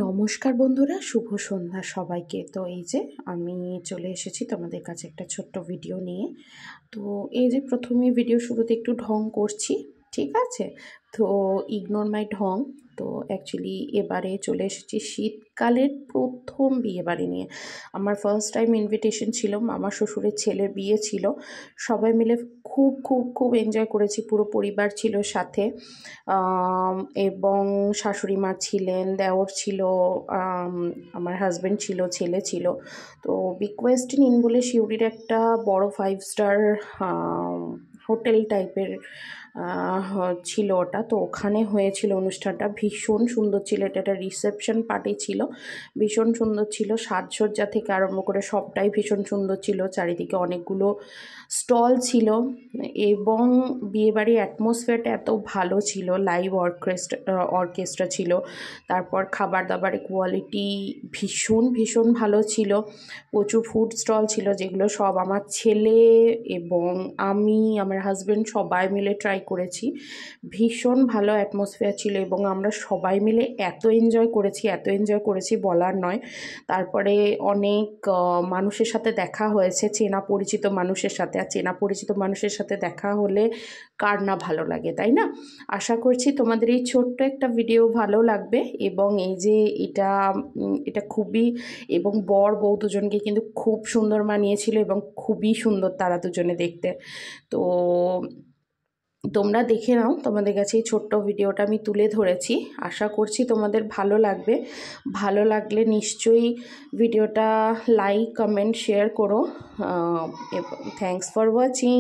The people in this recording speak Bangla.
নমস্কার বন্ধুরা, শুভ সন্ধ্যা সবাইকে। তো এই যে আমি চলে এসেছি তোমাদের কাছে একটা ছোট্ট ভিডিও নিয়ে। তো এই যে প্রথমে ভিডিও শুরুতে একটু ঢং করছি, ঠিক আছে? তো ইগনোর মাই ঢং। তো অ্যাকচুয়ালি এবারে চলে এসেছি শীতকালের প্রথম বিয়েবাড়ি নিয়ে। আমার ফার্স্ট টাইম ইনভিটেশন ছিল, আমার শ্বশুরের ছেলের বিয়ে ছিল। সবাই মিলে খুব খুব খুব এনজয় করেছি, পুরো পরিবার ছিল সাথে। এবং শাশুড়ি মা ছিলেন, দেওর ছিল, আমার হাজব্যান্ড ছিল, ছেলে ছিল। তো রিকোয়েস্ট নিন বলে সিউড়ির একটা বড় 5 স্টার হোটেল টাইপের ছিল ওটা। তো ওখানে হয়েছিল অনুষ্ঠানটা, ভীষণ সুন্দর ছিল। এটা একটা রিসেপশন পার্টি ছিল, ভীষণ সুন্দর ছিল। সাজসজ্জা থেকে আরম্ভ করে সবটাই ভীষণ সুন্দর ছিল। চারিদিকে অনেকগুলো স্টল ছিল এবং বিয়েবাড়ির অ্যাটমসফিয়ারটা এত ভালো ছিল। লাইভ অর্কেস্ট্রা ছিল। তারপর খাবার দাবারের কোয়ালিটি ভীষণ ভীষণ ভালো ছিল। প্রচুর ফুড স্টল ছিল, যেগুলো সব আমার ছেলে এবং আমি, আমার হাজব্যান্ড সবাই মিলে ট্রাই করেছি। ভীষণ ভালো অ্যাটমসফিয়ার ছিল এবং আমরা সবাই মিলে এত এনজয় করেছি বলার নয়। তারপরে অনেক মানুষের সাথে দেখা হয়েছে, চেনা পরিচিত মানুষের সাথে। আর চেনা পরিচিত মানুষের সাথে দেখা হলে কার না ভালো লাগে, তাই না? আশা করছি তোমাদের এই ছোট্ট একটা ভিডিও ভালো লাগবে। এবং এই যে এটা খুবই, এবং বর বউ দুজনকে কিন্তু খুব সুন্দর মানিয়েছিল এবং খুবই সুন্দর তারা দুজনে দেখতে। তো তোমরা দেখে নাও, তোমাদের কাছে এই ছোট্ট ভিডিওটা আমি তুলে ধরেছি। আশা করছি তোমাদের ভালো লাগবে। ভালো লাগলে নিশ্চয়ই ভিডিওটা লাইক, কমেন্ট, শেয়ার করো। Thanks for watching.